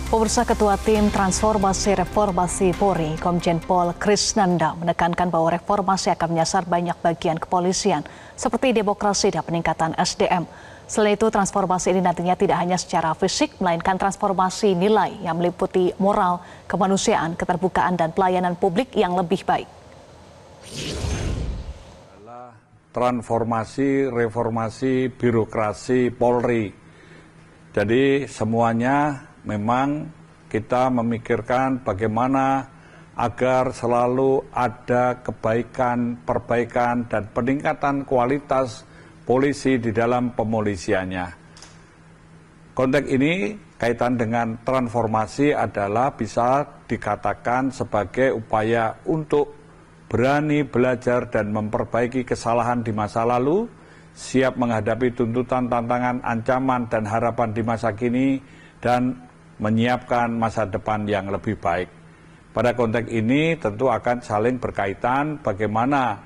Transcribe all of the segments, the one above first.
Pemirsa, Ketua Tim Transformasi Reformasi Polri, Komjen Pol Krisnanda, menekankan bahwa reformasi akan menyasar banyak bagian kepolisian, seperti demokrasi dan peningkatan SDM. Selain itu, transformasi ini nantinya tidak hanya secara fisik, melainkan transformasi nilai yang meliputi moral, kemanusiaan, keterbukaan, dan pelayanan publik yang lebih baik. Transformasi, reformasi, birokrasi Polri. Jadi semuanya memang kita memikirkan bagaimana agar selalu ada kebaikan, perbaikan, dan peningkatan kualitas polisi di dalam pemolisiannya. Konteks ini kaitan dengan transformasi adalah bisa dikatakan sebagai upaya untuk berani belajar dan memperbaiki kesalahan di masa lalu, siap menghadapi tuntutan, tantangan, ancaman, dan harapan di masa kini, dan menyiapkan masa depan yang lebih baik. Pada konteks ini tentu akan saling berkaitan bagaimana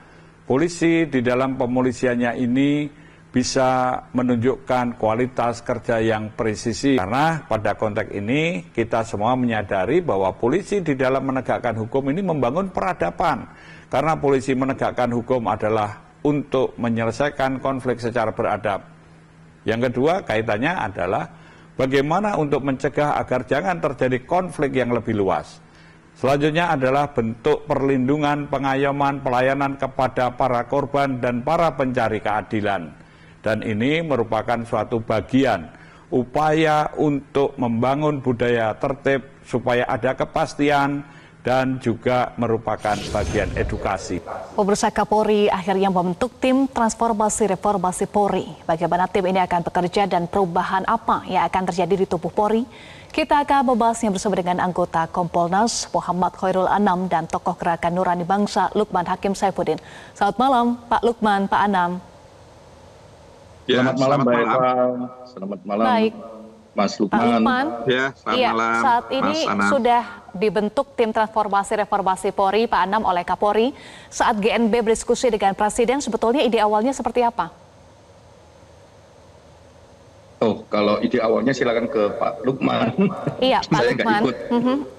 polisi di dalam pemolisiannya ini bisa menunjukkan kualitas kerja yang presisi. Karena pada konteks ini kita semua menyadari bahwa polisi di dalam menegakkan hukum ini membangun peradaban. Karena polisi menegakkan hukum adalah untuk menyelesaikan konflik secara beradab. Yang kedua kaitannya adalah bagaimana untuk mencegah agar jangan terjadi konflik yang lebih luas. Selanjutnya adalah bentuk perlindungan, pengayoman, pelayanan kepada para korban dan para pencari keadilan. Dan ini merupakan suatu bagian upaya untuk membangun budaya tertib supaya ada kepastian dan juga merupakan bagian edukasi. Pemirsa, Kapolri akhirnya membentuk tim transformasi reformasi Polri. Bagaimana tim ini akan bekerja dan perubahan apa yang akan terjadi di tubuh Polri? Kita akan membahasnya bersama dengan anggota Kompolnas Muhammad Khairul Anam dan tokoh Gerakan Nurani Bangsa Lukman Hakim Saifuddin. Selamat malam Pak Lukman, Pak Anam. Ya, selamat malam Mbak Eva. Selamat malam. Baik. Mas Lukman. Pak Lukman, ya, selamat malam. Saat ini sudah dibentuk tim transformasi reformasi Polri, Pak Anam, oleh Kapolri. Saat GNB berdiskusi dengan Presiden, sebetulnya ide awalnya seperti apa? Oh, kalau ide awalnya silakan ke Pak Lukman. Iya, Pak Lukman.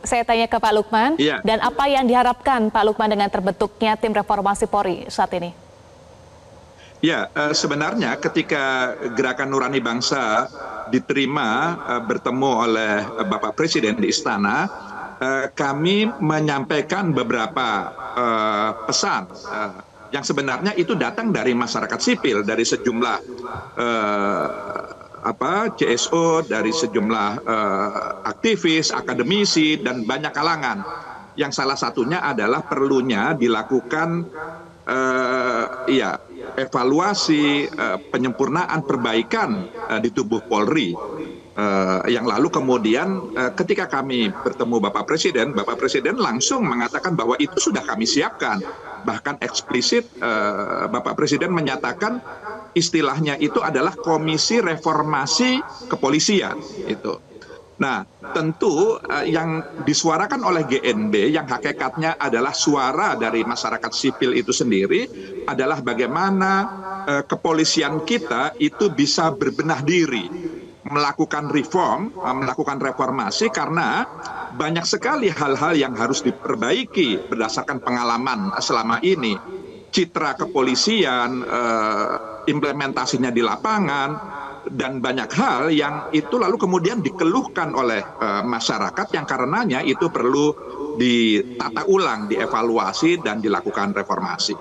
Saya tanya ke Pak Lukman. Iya. Dan apa yang diharapkan Pak Lukman dengan terbentuknya tim reformasi Polri saat ini? Ya, sebenarnya ketika Gerakan Nurani Bangsa diterima bertemu oleh Bapak Presiden di Istana, kami menyampaikan beberapa pesan yang sebenarnya itu datang dari masyarakat sipil, dari sejumlah CSO, dari sejumlah aktivis, akademisi, dan banyak kalangan. Yang salah satunya adalah perlunya dilakukan evaluasi, penyempurnaan, perbaikan di tubuh Polri. Yang lalu kemudian ketika kami bertemu Bapak Presiden langsung mengatakan bahwa itu sudah kami siapkan. Bahkan eksplisit Bapak Presiden menyatakan istilahnya itu adalah Komisi Reformasi Kepolisian. Itu. Nah, tentu yang disuarakan oleh GNB yang hakikatnya adalah suara dari masyarakat sipil itu sendiri adalah bagaimana kepolisian kita itu bisa berbenah diri, melakukan reform, melakukan reformasi karena banyak sekali hal-hal yang harus diperbaiki berdasarkan pengalaman selama ini. Citra kepolisian, implementasinya di lapangan, dan banyak hal yang itu lalu kemudian dikeluhkan oleh masyarakat yang karenanya itu perlu ditata ulang, dievaluasi, dan dilakukan reformasi.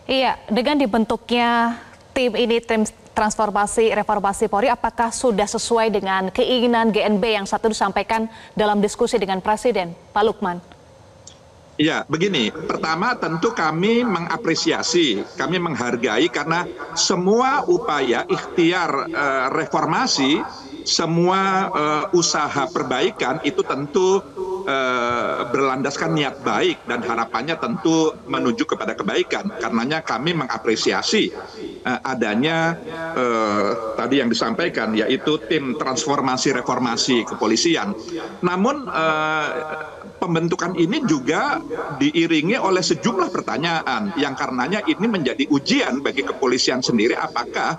Iya, dengan dibentuknya tim ini, tim transformasi reformasi Polri, apakah sudah sesuai dengan keinginan GNB yang satu disampaikan dalam diskusi dengan Presiden, Pak Lukman? Ya, begini. Pertama tentu kami mengapresiasi, kami menghargai karena semua upaya ikhtiar reformasi, semua usaha perbaikan itu tentu berlandaskan niat baik dan harapannya tentu menuju kepada kebaikan. Karenanya kami mengapresiasi adanya tadi yang disampaikan, yaitu tim transformasi reformasi kepolisian. Namun pembentukan ini juga diiringi oleh sejumlah pertanyaan yang karenanya ini menjadi ujian bagi kepolisian sendiri, apakah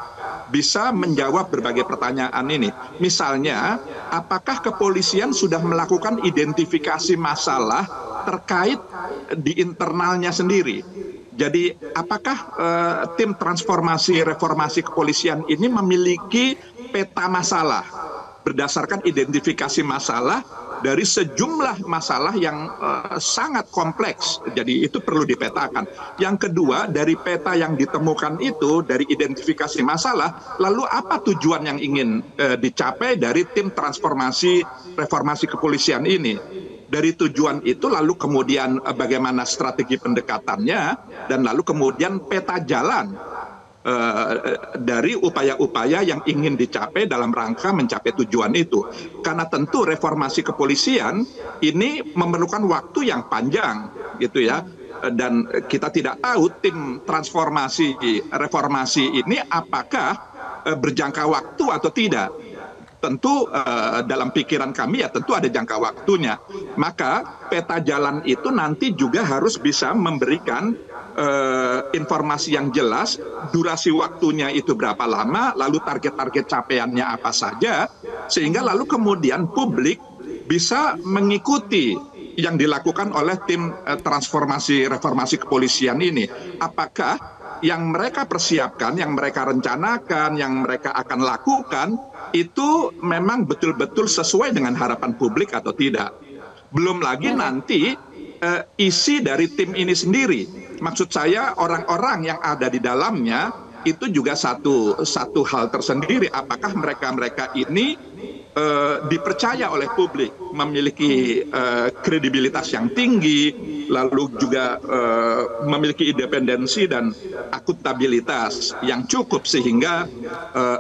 bisa menjawab berbagai pertanyaan ini. Misalnya, apakah kepolisian sudah melakukan identifikasi masalah terkait di internalnya sendiri? Jadi, apakah tim transformasi reformasi kepolisian ini memiliki peta masalah berdasarkan identifikasi masalah dari sejumlah masalah yang sangat kompleks. Jadi itu perlu dipetakan. Yang kedua, dari peta yang ditemukan itu, dari identifikasi masalah, lalu apa tujuan yang ingin dicapai dari tim transformasi reformasi kepolisian ini? Dari tujuan itu lalu kemudian bagaimana strategi pendekatannya, dan lalu kemudian peta jalan dari upaya-upaya yang ingin dicapai dalam rangka mencapai tujuan itu. Karena tentu reformasi kepolisian ini memerlukan waktu yang panjang, gitu ya. Dan kita tidak tahu tim transformasi reformasi ini apakah berjangka waktu atau tidak. Tentu dalam pikiran kami ya tentu ada jangka waktunya. Maka peta jalan itu nanti juga harus bisa memberikan informasi yang jelas, durasi waktunya itu berapa lama, lalu target-target capaiannya apa saja, sehingga lalu kemudian publik bisa mengikuti yang dilakukan oleh tim transformasi reformasi kepolisian ini. Apakah yang mereka persiapkan, yang mereka rencanakan, yang mereka akan lakukan, itu memang betul-betul sesuai dengan harapan publik atau tidak. Belum lagi nanti isi dari tim ini sendiri. Maksud saya orang-orang yang ada di dalamnya itu juga satu hal tersendiri. Apakah mereka ini dipercaya oleh publik, memiliki kredibilitas yang tinggi, lalu juga memiliki independensi dan akuntabilitas yang cukup, sehingga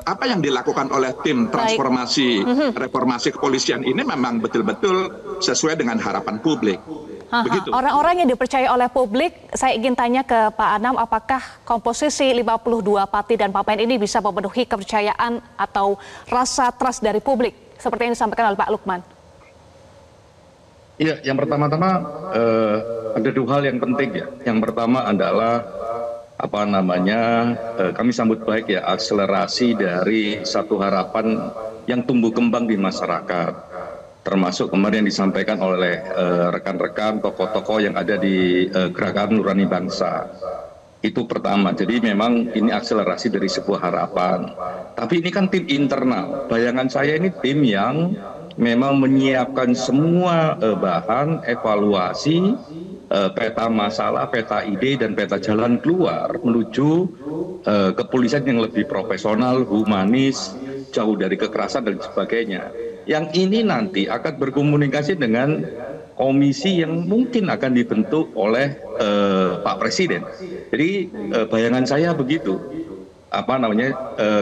apa yang dilakukan oleh tim transformasi reformasi kepolisian ini memang betul-betul sesuai dengan harapan publik. Orang-orang yang dipercaya oleh publik, saya ingin tanya ke Pak Anam, apakah komposisi 52 Pati dan Papen ini bisa memenuhi kepercayaan atau rasa trust dari publik, seperti yang disampaikan oleh Pak Lukman? Iya, yang pertama-tama ada dua hal yang penting ya. Yang pertama adalah kami sambut baik ya akselerasi dari satu harapan yang tumbuh kembang di masyarakat. Termasuk kemarin disampaikan oleh rekan-rekan tokoh-tokoh yang ada di Gerakan Nurani Bangsa. Itu pertama, jadi memang ini akselerasi dari sebuah harapan. Tapi ini kan tim internal, bayangan saya ini tim yang memang menyiapkan semua bahan, evaluasi, peta masalah, peta ide, dan peta jalan keluar menuju kepolisian yang lebih profesional, humanis, jauh dari kekerasan dan sebagainya. Yang ini nanti akan berkomunikasi dengan komisi yang mungkin akan dibentuk oleh Pak Presiden. Jadi bayangan saya begitu.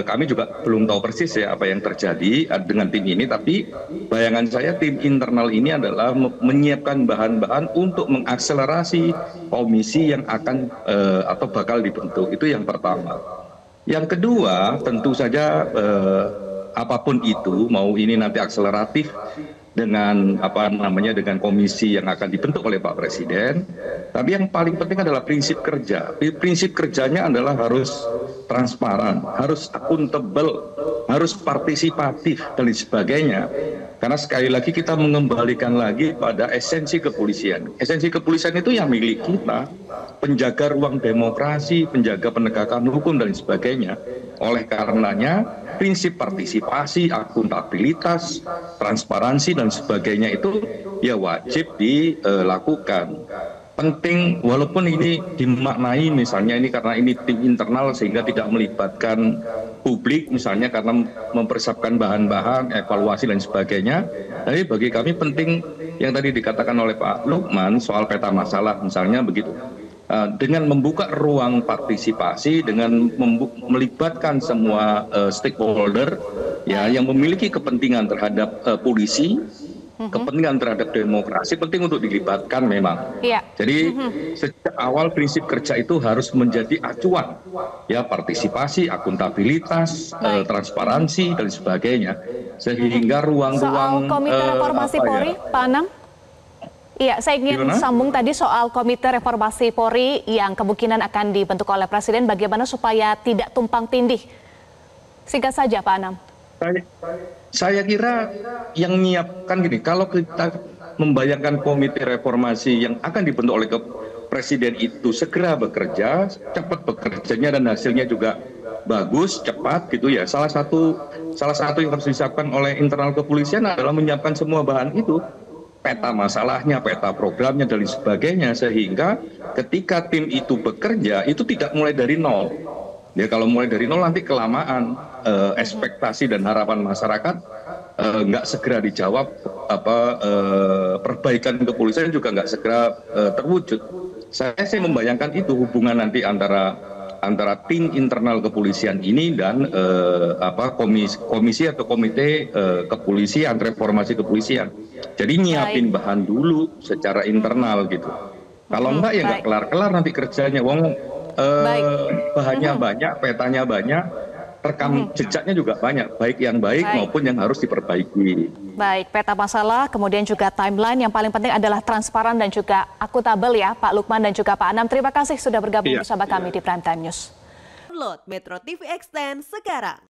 Kami juga belum tahu persis ya apa yang terjadi dengan tim ini, tapi bayangan saya tim internal ini adalah menyiapkan bahan-bahan untuk mengakselerasi komisi yang akan atau bakal dibentuk. Itu yang pertama. Yang kedua, tentu saja apapun itu, mau ini nanti akseleratif dengan dengan komisi yang akan dibentuk oleh Pak Presiden, tapi yang paling penting adalah prinsip kerja. Prinsip kerjanya adalah harus transparan, harus akuntabel, harus partisipatif dan sebagainya. Karena sekali lagi kita mengembalikan lagi pada esensi kepolisian. Esensi kepolisian itu yang milik kita, penjaga ruang demokrasi, penjaga penegakan hukum dan sebagainya. Oleh karenanya, prinsip partisipasi, akuntabilitas, transparansi dan sebagainya itu ya wajib dilakukan. Penting, walaupun ini dimaknai misalnya ini karena ini tim internal sehingga tidak melibatkan publik misalnya karena mempersiapkan bahan-bahan, evaluasi dan sebagainya. Tapi bagi kami penting yang tadi dikatakan oleh Pak Lukman soal peta masalah misalnya begitu. Dengan membuka ruang partisipasi, dengan melibatkan semua stakeholder ya yang memiliki kepentingan terhadap polisi, kepentingan terhadap demokrasi, penting untuk dilibatkan memang. Iya. Jadi sejak awal prinsip kerja itu harus menjadi acuan, ya partisipasi, akuntabilitas, transparansi dan sebagainya, sehingga ruang-ruang. Soal Komite Reformasi Polri, Pak Anam. Iya, saya ingin sambung tadi soal Komite Reformasi Polri yang kemungkinan akan dibentuk oleh Presiden. Bagaimana supaya tidak tumpang tindih Singkat saja Pak Anam. Saya kira yang menyiapkan gini, kalau kita membayangkan komite reformasi yang akan dibentuk oleh presiden itu segera bekerja, cepat bekerjanya dan hasilnya juga bagus, cepat gitu ya. Salah satu yang harus disiapkan oleh internal kepolisian adalah menyiapkan semua bahan itu, peta masalahnya, peta programnya dan sebagainya, sehingga ketika tim itu bekerja itu tidak mulai dari nol. Ya kalau mulai dari nol nanti kelamaan, ekspektasi dan harapan masyarakat nggak segera dijawab, perbaikan kepolisian juga nggak segera terwujud. Saya sih membayangkan itu hubungan nanti antara tim internal kepolisian ini dan komisi atau komite kepolisian, reformasi kepolisian. Jadi nyiapin bahan dulu secara internal gitu. Kalau enggak ya nggak kelar-kelar nanti kerjanya. Bahannya banyak, petanya banyak, rekam jejaknya juga banyak, baik yang baik maupun yang harus diperbaiki. Baik, peta masalah, kemudian juga timeline, yang paling penting adalah transparan dan juga akuntabel ya Pak Lukman dan juga Pak Anam. Terima kasih sudah bergabung bersama kami di Prime Time News. Download Metro TV Extend sekarang.